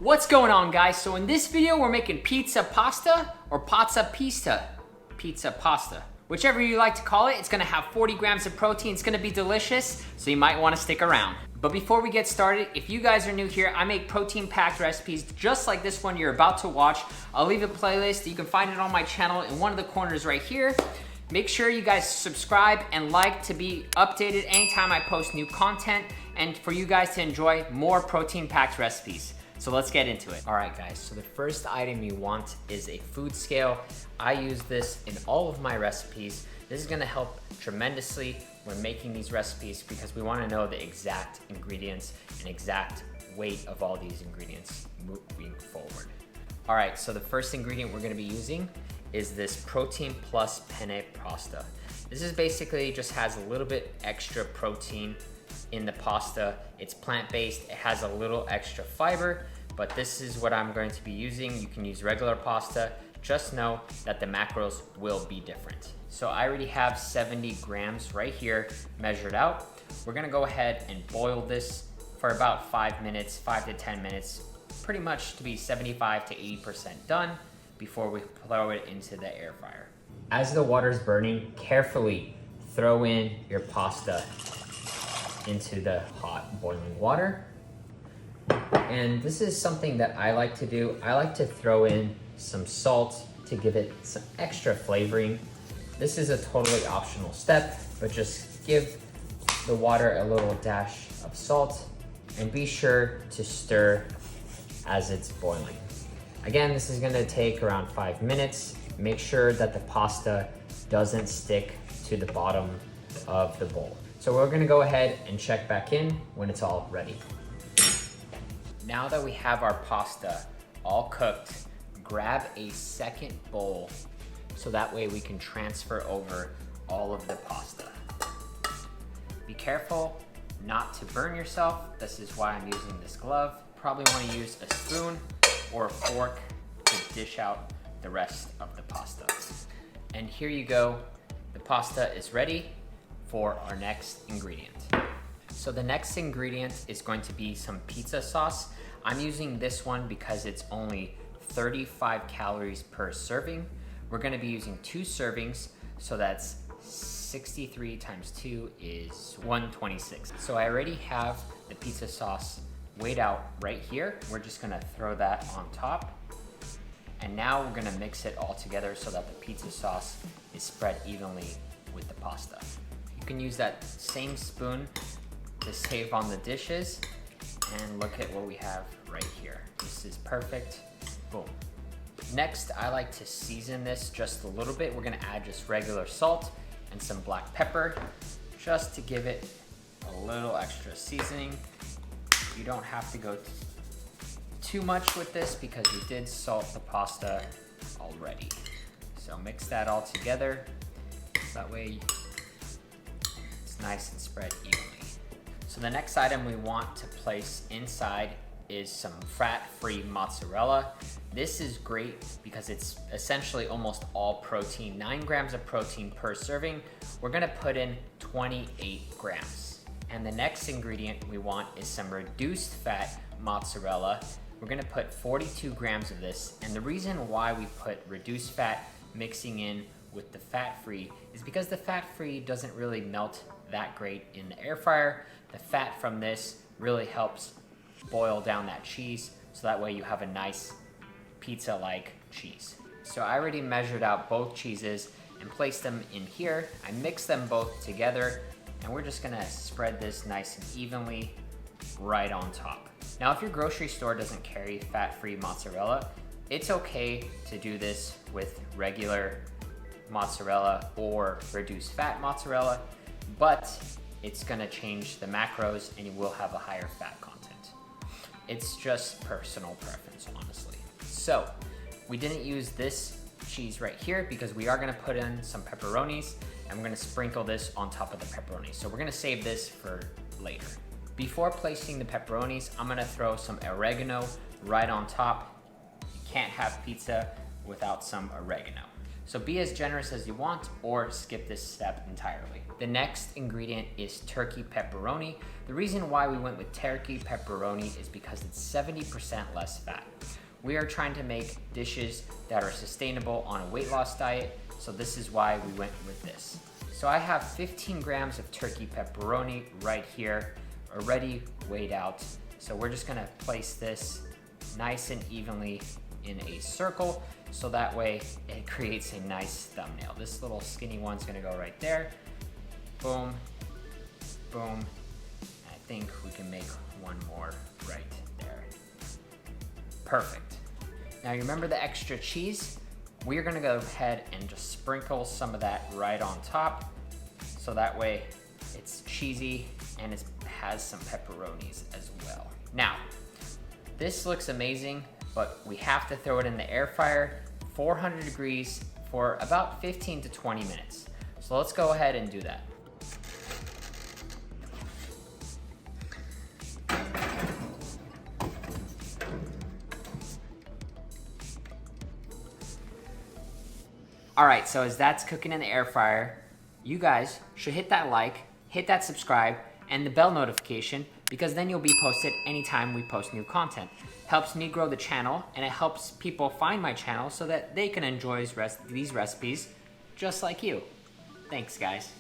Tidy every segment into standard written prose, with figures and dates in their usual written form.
What's going on, guys? So in this video, we're making pizza pasta or pazza pizza pasta. Whichever you like to call it, it's gonna have 40 grams of protein. It's gonna be delicious, so you might wanna stick around. But before we get started, if you guys are new here, I make protein-packed recipes just like this one you're about to watch. I'll leave a playlist. You can find it on my channel in one of the corners right here. Make sure you guys subscribe and like to be updated anytime I post new content and for you guys to enjoy more protein-packed recipes. So let's get into it. All right, guys, so the first item you want is a food scale. I use this in all of my recipes. This is gonna help tremendously when making these recipes because we wanna know the exact ingredients and exact weight of all these ingredients moving forward. All right, so the first ingredient we're gonna be using is this protein plus penne pasta. This is basically just has a little bit extra protein in the pasta. It's plant-based, it has a little extra fiber, but this is what I'm going to be using. You can use regular pasta. Just know that the macros will be different. So I already have 70 grams right here measured out. We're gonna go ahead and boil this for about 5 minutes, 5 to 10 minutes, pretty much to be 75 to 80% done before we throw it into the air fryer. As the water's burning, carefully throw in your pasta into the hot boiling water. And this is something that I like to do. I like to throw in some salt to give it some extra flavoring. This is a totally optional step, but just give the water a little dash of salt and be sure to stir as it's boiling. Again, this is gonna take around 5 minutes. Make sure that the pasta doesn't stick to the bottom of the bowl. So we're gonna go ahead and check back in when it's all ready. Now that we have our pasta all cooked, grab a second bowl so that way we can transfer over all of the pasta. Be careful not to burn yourself. This is why I'm using this glove. Probably wanna use a spoon or a fork to dish out the rest of the pasta. And here you go. The pasta is ready for our next ingredient. So the next ingredient is going to be some pizza sauce. I'm using this one because it's only 35 calories per serving. We're gonna be using 2 servings, so that's 63 times 2 is 126. So I already have the pizza sauce weighed out right here. We're just gonna throw that on top. And now we're gonna mix it all together so that the pizza sauce is spread evenly with the pasta. You can use that same spoon to save on the dishes, and look at what we have right here. This is perfect, boom. Next, I like to season this just a little bit. We're gonna add just regular salt and some black pepper, just to give it a little extra seasoning. You don't have to go too much with this because we did salt the pasta already. So mix that all together. That way it's nice and spread evenly. So the next item we want to place inside is some fat-free mozzarella. This is great because it's essentially almost all protein, 9 grams of protein per serving. We're gonna put in 28 grams. And the next ingredient we want is some reduced fat mozzarella. We're gonna put 42 grams of this. And the reason why we put reduced fat mixing in with the fat-free is because the fat-free doesn't really melt that great in the air fryer. The fat from this really helps boil down that cheese, so that way you have a nice pizza-like cheese. So I already measured out both cheeses and placed them in here. I mixed them both together, and we're just gonna spread this nice and evenly right on top. Now, if your grocery store doesn't carry fat-free mozzarella, it's okay to do this with regular mozzarella or reduced fat mozzarella, but it's gonna change the macros and you will have a higher fat content. It's just personal preference, honestly. So we didn't use this cheese right here because we are gonna put in some pepperonis and we're gonna sprinkle this on top of the pepperoni. So we're gonna save this for later. Before placing the pepperonis, I'm gonna throw some oregano right on top. You can't have pizza without some oregano. So be as generous as you want or skip this step entirely. The next ingredient is turkey pepperoni. The reason why we went with turkey pepperoni is because it's 70% less fat. We are trying to make dishes that are sustainable on a weight loss diet, so this is why we went with this. So I have 15 grams of turkey pepperoni right here, already weighed out. So we're just gonna place this nice and evenly in a circle, so that way it creates a nice thumbnail. This little skinny one's gonna go right there. Boom, boom. I think we can make one more right there. Perfect. Now you remember the extra cheese? We're gonna go ahead and just sprinkle some of that right on top, so that way it's cheesy and it has some pepperonis as well. Now, this looks amazing, but we have to throw it in the air fryer, 400 degrees for about 15 to 20 minutes. So let's go ahead and do that. All right, so as that's cooking in the air fryer, you guys should hit that like, hit that subscribe, and the bell notification, because then you'll be posted anytime we post new content. Helps me grow the channel, and it helps people find my channel so that they can enjoy these recipes just like you. Thanks, guys.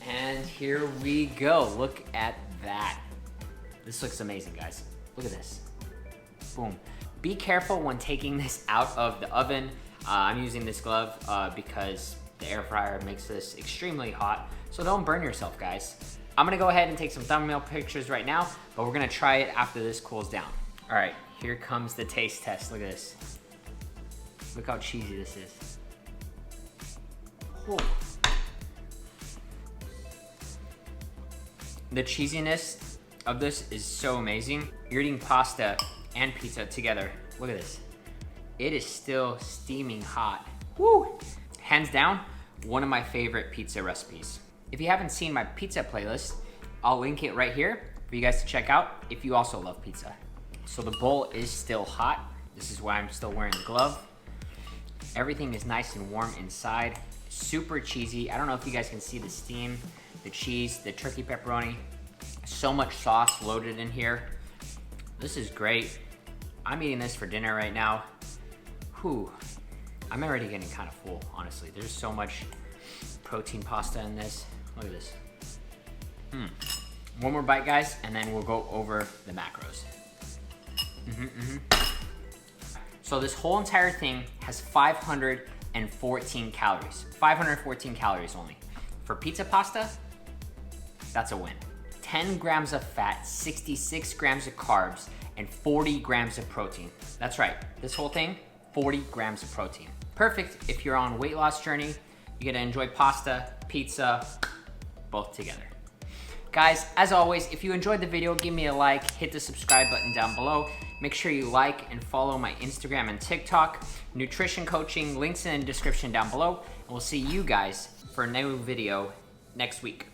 And here we go. Look at that. This looks amazing, guys. Look at this. Boom. Be careful when taking this out of the oven. I'm using this glove because the air fryer makes this extremely hot, so don't burn yourself, guys. I'm gonna go ahead and take some thumbnail pictures right now, but we're gonna try it after this cools down. All right, here comes the taste test. Look at this. Look how cheesy this is. Oh. The cheesiness of this is so amazing. You're eating pasta and pizza together. Look at this. It is still steaming hot. Woo! Hands down, one of my favorite pizza recipes. If you haven't seen my pizza playlist, I'll link it right here for you guys to check out if you also love pizza. So the bowl is still hot. This is why I'm still wearing the glove. Everything is nice and warm inside. Super cheesy. I don't know if you guys can see the steam, the cheese, the turkey pepperoni. So much sauce loaded in here. This is great. I'm eating this for dinner right now. Whew. I'm already getting kind of full, honestly. There's so much protein pasta in this. Look at this. One more bite, guys, and then we'll go over the macros. So this whole entire thing has 514 calories. 514 calories only. For pizza pasta, that's a win. 10 grams of fat, 66 grams of carbs, and 40 grams of protein. That's right, this whole thing, 40 grams of protein. Perfect if you're on a weight loss journey. You get to enjoy pasta, pizza, both together. Guys, as always, if you enjoyed the video, give me a like, hit the subscribe button down below. Make sure you like and follow my Instagram and TikTok. Nutrition coaching, links in the description down below. And we'll see you guys for a new video next week.